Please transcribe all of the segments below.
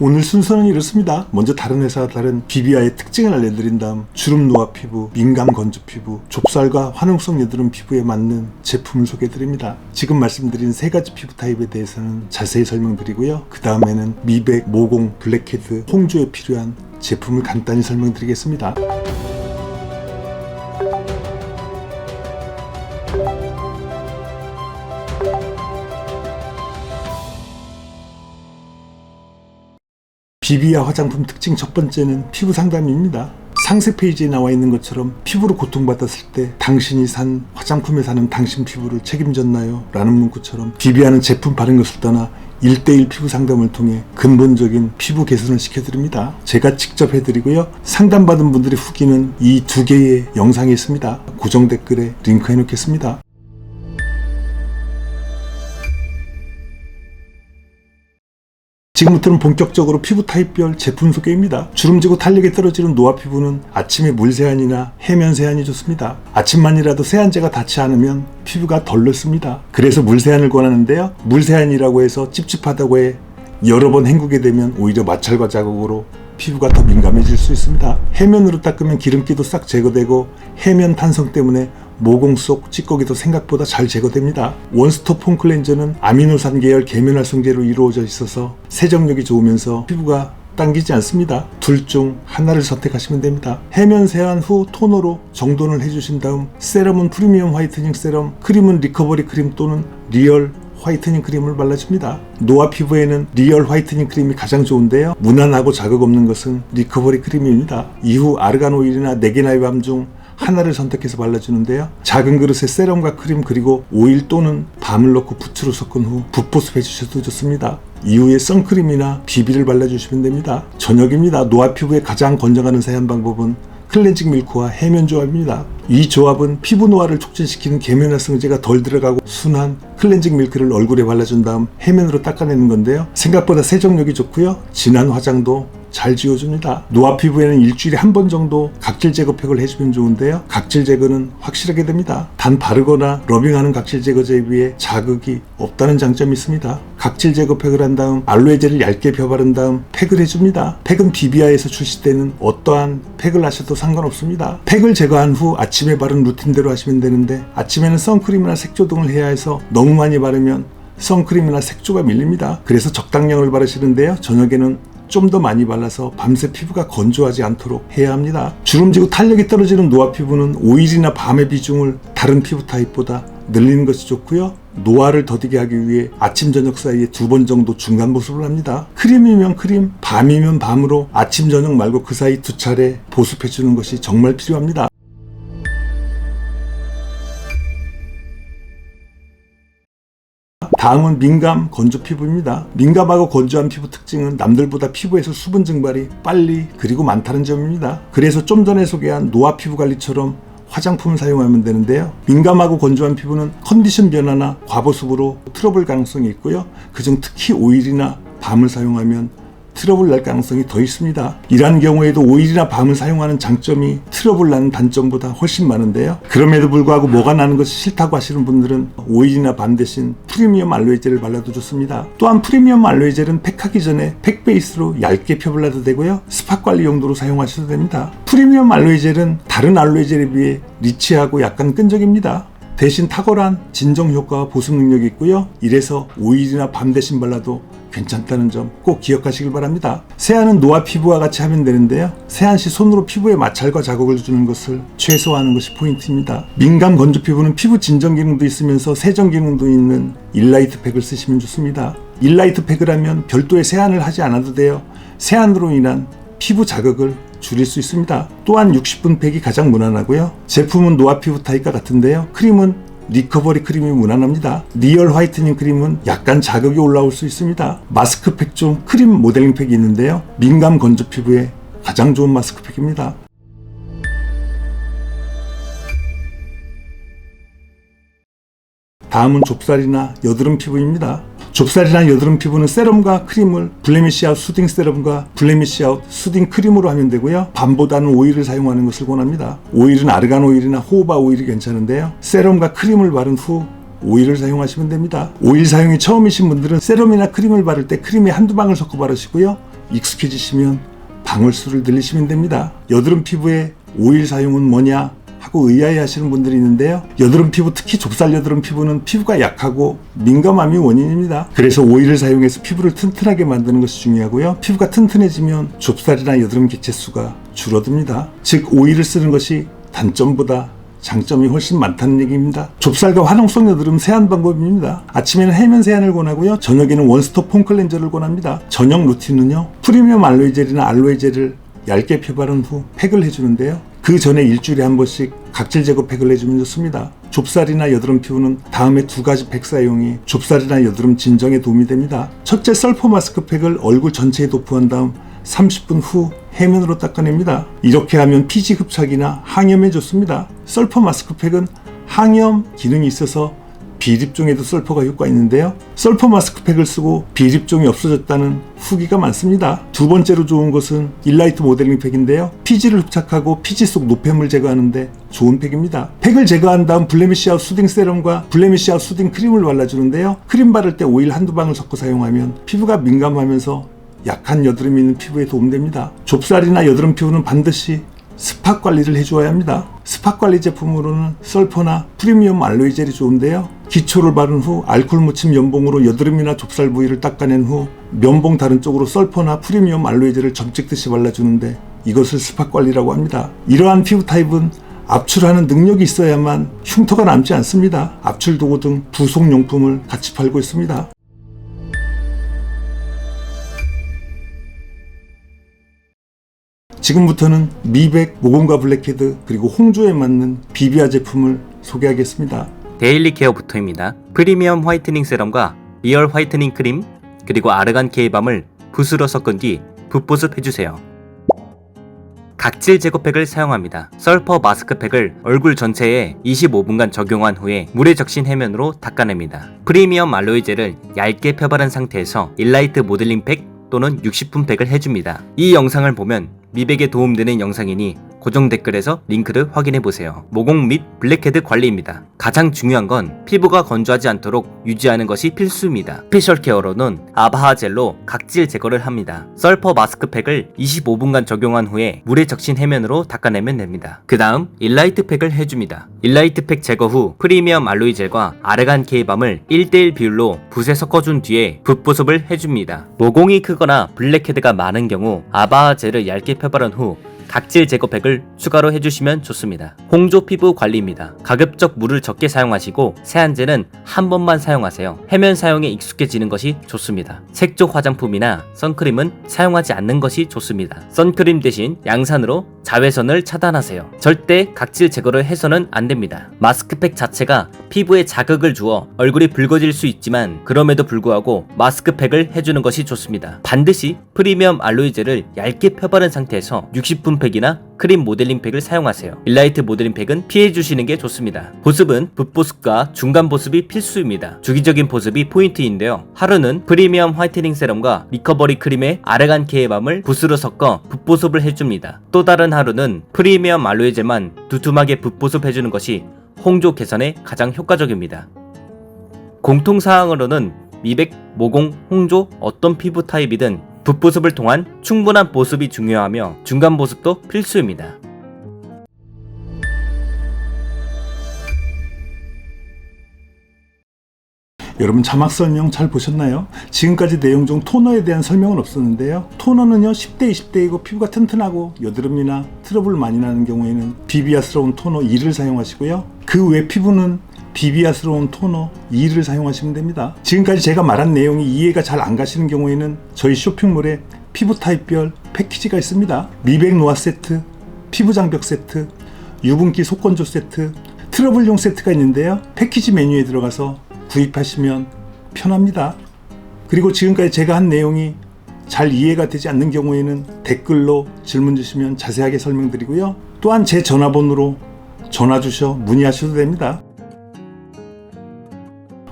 오늘 순서는 이렇습니다. 먼저 다른 회사와 다른 비비아의 특징을 알려드린 다음 주름 노화 피부, 민감 건조 피부, 좁쌀과 화농성 여드름 피부에 맞는 제품을 소개해드립니다. 지금 말씀드린 세 가지 피부 타입에 대해서는 자세히 설명드리고요. 그 다음에는 미백, 모공, 블랙헤드, 홍조에 필요한 제품을 간단히 설명드리겠습니다. 비비아 화장품 특징 첫 번째는 피부 상담입니다. 상세 페이지에 나와 있는 것처럼 피부로 고통받았을 때 당신이 산 화장품에 사는 당신 피부를 책임졌나요? 라는 문구처럼 비비아는 제품 바른 것을 떠나 1:1 피부 상담을 통해 근본적인 피부 개선을 시켜드립니다. 제가 직접 해드리고요. 상담받은 분들의 후기는 이 두 개의 영상이 있습니다. 고정 댓글에 링크 해놓겠습니다. 지금부터는 본격적으로 피부 타입별 제품 소개입니다. 주름지고 탄력이 떨어지는 노화 피부는 아침에 물세안이나 해면 세안이 좋습니다. 아침만이라도 세안제가 닿지 않으면 피부가 덜 넣습니다. 그래서 물세안을 권하는데요. 물세안이라고 해서 찝찝하다고 해 여러 번 헹구게 되면 오히려 마찰과 자극으로 피부가 더 민감해질 수 있습니다. 해면으로 닦으면 기름기도 싹 제거되고 해면 탄성 때문에 모공 속 찌꺼기도 생각보다 잘 제거됩니다. 원스톱 폼 클렌저는 아미노산 계열 계면활성제로 이루어져 있어서 세정력이 좋으면서 피부가 당기지 않습니다. 둘 중 하나를 선택하시면 됩니다. 해면 세안 후 토너로 정돈을 해주신 다음 세럼은 프리미엄 화이트닝 세럼, 크림은 리커버리 크림 또는 리얼 화이트닝 크림을 발라줍니다. 노화 피부에는 리얼 화이트닝 크림이 가장 좋은데요. 무난하고 자극 없는 것은 리커버리 크림입니다. 이후 아르간 오일이나 네개나의 밤 중 하나를 선택해서 발라주는데요. 작은 그릇에 세럼과 크림 그리고 오일 또는 밤을 넣고 부추로 섞은 후 붓보습 해주셔도 좋습니다. 이후에 선크림이나 비비를 발라주시면 됩니다. 저녁입니다. 노화 피부에 가장 건강한 세안 방법은 클렌징 밀크와 해면 조합입니다. 이 조합은 피부 노화를 촉진시키는 계면활성제가 덜 들어가고 순한 클렌징 밀크를 얼굴에 발라준 다음 해면으로 닦아내는 건데요. 생각보다 세정력이 좋고요. 진한 화장도 잘 지워줍니다. 노화 피부에는 일주일에 한 번 정도 각질 제거팩을 해주면 좋은데요. 각질 제거는 확실하게 됩니다. 단 바르거나 러빙하는 각질 제거제에 비해 자극이 없다는 장점이 있습니다. 각질 제거팩을 한 다음 알로에젤을 얇게 펴바른 다음 팩을 해줍니다. 팩은 비비아에서 출시되는 어떠한 팩을 하셔도 상관없습니다. 팩을 제거한 후 아침에 바른 루틴대로 하시면 되는데 아침에는 선크림이나 색조 등을 해야 해서 너무 많이 바르면 선크림이나 색조가 밀립니다. 그래서 적당량을 바르시는데요. 저녁에는 좀 더 많이 발라서 밤새 피부가 건조하지 않도록 해야 합니다. 주름지고 탄력이 떨어지는 노화 피부는 오일이나 밤의 비중을 다른 피부 타입보다 늘리는 것이 좋고요. 노화를 더디게 하기 위해 아침 저녁 사이에 2번 정도 중간 보습을 합니다. 크림이면 크림, 밤이면 밤으로 아침 저녁 말고 그 사이 2차례 보습해 주는 것이 정말 필요합니다. 다음은 민감, 건조 피부입니다. 민감하고 건조한 피부 특징은 남들보다 피부에서 수분 증발이 빨리 그리고 많다는 점입니다. 그래서 좀 전에 소개한 노화 피부 관리처럼 화장품을 사용하면 되는데요. 민감하고 건조한 피부는 컨디션 변화나 과보습으로 트러블 가능성이 있고요. 그중 특히 오일이나 밤을 사용하면 트러블 날 가능성이 더 있습니다. 이러한 경우에도 오일이나 밤을 사용하는 장점이 트러블 나는 단점보다 훨씬 많은데요. 그럼에도 불구하고 뭐가 나는 것이 싫다고 하시는 분들은 오일이나 밤 대신 프리미엄 알로에젤을 발라도 좋습니다. 또한 프리미엄 알로에젤은 팩하기 전에 팩 베이스로 얇게 펴발라도 되고요. 스팟 관리 용도로 사용하셔도 됩니다. 프리미엄 알로에젤은 다른 알로에젤에 비해 리치하고 약간 끈적입니다. 대신 탁월한 진정 효과와 보습 능력이 있고요. 이래서 오일이나 밤 대신 발라도 괜찮다는 점 꼭 기억하시길 바랍니다. 세안은 노화 피부와 같이 하면 되는데요. 세안 시 손으로 피부에 마찰과 자극을 주는 것을 최소화하는 것이 포인트입니다. 민감 건조 피부는 피부 진정 기능도 있으면서 세정 기능도 있는 일라이트 팩을 쓰시면 좋습니다. 일라이트 팩을 하면 별도의 세안을 하지 않아도 돼요. 세안으로 인한 피부 자극을 줄일 수 있습니다. 또한 60분 팩이 가장 무난하고요. 제품은 노화 피부 타입과 같은데요. 크림은 리커버리 크림이 무난합니다. 리얼 화이트닝 크림은 약간 자극이 올라올 수 있습니다. 마스크팩 중 크림 모델링 팩이 있는데요. 민감 건조 피부에 가장 좋은 마스크팩입니다. 다음은 좁쌀이나 여드름 피부입니다. 좁쌀이나 여드름 피부는 세럼과 크림을 블레미쉬 아웃 수딩 세럼과 블레미쉬 아웃 수딩 크림으로 하면 되고요. 밤보다는 오일을 사용하는 것을 권합니다. 오일은 아르간 오일이나 호호바 오일이 괜찮은데요. 세럼과 크림을 바른 후 오일을 사용하시면 됩니다. 오일 사용이 처음이신 분들은 세럼이나 크림을 바를 때 크림에 한두 방울 섞어 바르시고요. 익숙해지시면 방울수를 늘리시면 됩니다. 여드름 피부에 오일 사용은 뭐냐 하고 의아해 하시는 분들이 있는데요. 여드름 피부, 특히 좁쌀 여드름 피부는 피부가 약하고 민감함이 원인입니다. 그래서 오일을 사용해서 피부를 튼튼하게 만드는 것이 중요하고요. 피부가 튼튼해지면 좁쌀이나 여드름 개체수가 줄어듭니다. 즉 오일을 쓰는 것이 단점보다 장점이 훨씬 많다는 얘기입니다. 좁쌀과 화농성 여드름 세안 방법입니다. 아침에는 해면 세안을 권하고요. 저녁에는 원스톱 폼 클렌저를 권합니다. 저녁 루틴은요. 프리미엄 알로에 젤이나 알로에 젤을 얇게 펴바른 후 팩을 해주는데요. 그 전에 일주일에 한 번씩 각질 제거 팩을 해주면 좋습니다. 좁쌀이나 여드름 피부는 다음에 2가지 팩 사용이 좁쌀이나 여드름 진정에 도움이 됩니다. 첫째, 설퍼 마스크 팩을 얼굴 전체에 도포한 다음 30분 후 해면으로 닦아냅니다. 이렇게 하면 피지 흡착이나 항염에 좋습니다. 설퍼 마스크팩은 항염 기능이 있어서 비립종에도 설퍼가 효과 있는데요. 설퍼 마스크팩을 쓰고 비립종이 없어졌다는 후기가 많습니다. 두 번째로 좋은 것은 일라이트 모델링 팩인데요. 피지를 흡착하고 피지 속 노폐물 제거하는데 좋은 팩입니다. 팩을 제거한 다음 블레미쉬 아웃 수딩 세럼과 블레미쉬 아웃 수딩 크림을 발라주는데요. 크림 바를 때 오일 한두 방울 섞어 사용하면 피부가 민감하면서 약한 여드름이 있는 피부에 도움됩니다. 좁쌀이나 여드름 피부는 반드시 스팟 관리를 해주어야 합니다. 스팟 관리 제품으로는 설퍼나 프리미엄 알로에 젤이 좋은데요. 기초를 바른 후 알코올 묻힌 면봉으로 여드름이나 좁쌀 부위를 닦아낸 후 면봉 다른 쪽으로 설퍼나 프리미엄 알로에 젤을 점찍듯이 발라주는데 이것을 스팟 관리라고 합니다. 이러한 피부 타입은 압출하는 능력이 있어야만 흉터가 남지 않습니다. 압출 도구 등 부속 용품을 같이 팔고 있습니다. 지금부터는 미백, 모공과 블랙헤드, 그리고 홍조에 맞는 비비아 제품을 소개하겠습니다. 데일리 케어부터입니다. 프리미엄 화이트닝 세럼과 리얼 화이트닝 크림, 그리고 아르간 케이밤을 붓으로 섞은 뒤 붓보습 해주세요. 각질 제거팩을 사용합니다. 설퍼 마스크팩을 얼굴 전체에 25분간 적용한 후에 물에 적신 해면으로 닦아냅니다. 프리미엄 알로에 젤을 얇게 펴바른 상태에서 일라이트 모델링 팩 또는 60분 팩을 해줍니다. 이 영상을 보면 미백에 도움되는 영상이니 고정 댓글에서 링크를 확인해보세요. 모공 및 블랙헤드 관리입니다. 가장 중요한 건 피부가 건조하지 않도록 유지하는 것이 필수입니다. 스페셜 케어로는 아바하 젤로 각질 제거를 합니다. 설퍼 마스크팩을 25분간 적용한 후에 물에 적신 해면으로 닦아내면 됩니다. 그 다음 일라이트 팩을 해줍니다. 일라이트 팩 제거 후 프리미엄 알로에 젤과 아르간 케이밤을 1:1 비율로 붓에 섞어준 뒤에 붓보습을 해줍니다. 모공이 크거나 블랙헤드가 많은 경우 아바하 젤을 얇게 펴바른 후 각질 제거팩을 추가로 해주시면 좋습니다. 홍조 피부 관리입니다. 가급적 물을 적게 사용하시고 세안제는 한 번만 사용하세요. 해면 사용에 익숙해지는 것이 좋습니다. 색조 화장품이나 선크림은 사용하지 않는 것이 좋습니다. 선크림 대신 양산으로 자외선을 차단하세요. 절대 각질 제거를 해서는 안 됩니다. 마스크팩 자체가 피부에 자극을 주어 얼굴이 붉어질 수 있지만 그럼에도 불구하고 마스크팩을 해주는 것이 좋습니다. 반드시 프리미엄 알로에 젤을 얇게 펴바른 상태에서 60분 팩이나 크림 모델링 팩을 사용하세요. 일라이트 모델링 팩은 피해주시는 게 좋습니다. 보습은 붓보습과 중간 보습이 필수입니다. 주기적인 보습이 포인트인데요. 하루는 프리미엄 화이트닝 세럼과 리커버리 크림의 아르간 케이밤을 붓으로 섞어 붓보습을 해줍니다. 또 다른 하루는 프리미엄 알로에 젤만 두툼하게 붓보습해주는 것이 홍조 개선에 가장 효과적입니다. 공통사항으로는 미백, 모공, 홍조 어떤 피부 타입이든 붓보습을 통한 충분한 보습이 중요하며 중간 보습도 필수입니다. 여러분 자막 설명 잘 보셨나요? 지금까지 내용 중 토너에 대한 설명은 없었는데요. 토너는요 10대 20대이고 피부가 튼튼하고 여드름이나 트러블 많이 나는 경우에는 비비아스러운 토너 2를 사용하시고요. 그 외 피부는 비비아스러운 토너 2를 사용하시면 됩니다. 지금까지 제가 말한 내용이 이해가 잘 안 가시는 경우에는 저희 쇼핑몰에 피부 타입별 패키지가 있습니다. 미백 노화 세트, 피부 장벽 세트, 유분기 속건조 세트, 트러블용 세트가 있는데요. 패키지 메뉴에 들어가서 구입하시면 편합니다. 그리고 지금까지 제가 한 내용이 잘 이해가 되지 않는 경우에는 댓글로 질문 주시면 자세하게 설명드리고요. 또한 제 전화번호로 전화 주셔 문의하셔도 됩니다.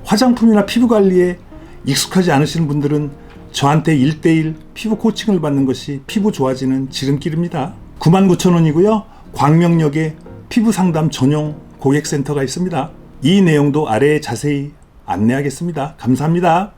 화장품이나 피부 관리에 익숙하지 않으시는 분들은 저한테 1:1 피부 코칭을 받는 것이 피부 좋아지는 지름길입니다. 99,000원이고요. 광명역에 피부 상담 전용 고객센터가 있습니다. 이 내용도 아래에 자세히 안내하겠습니다. 감사합니다.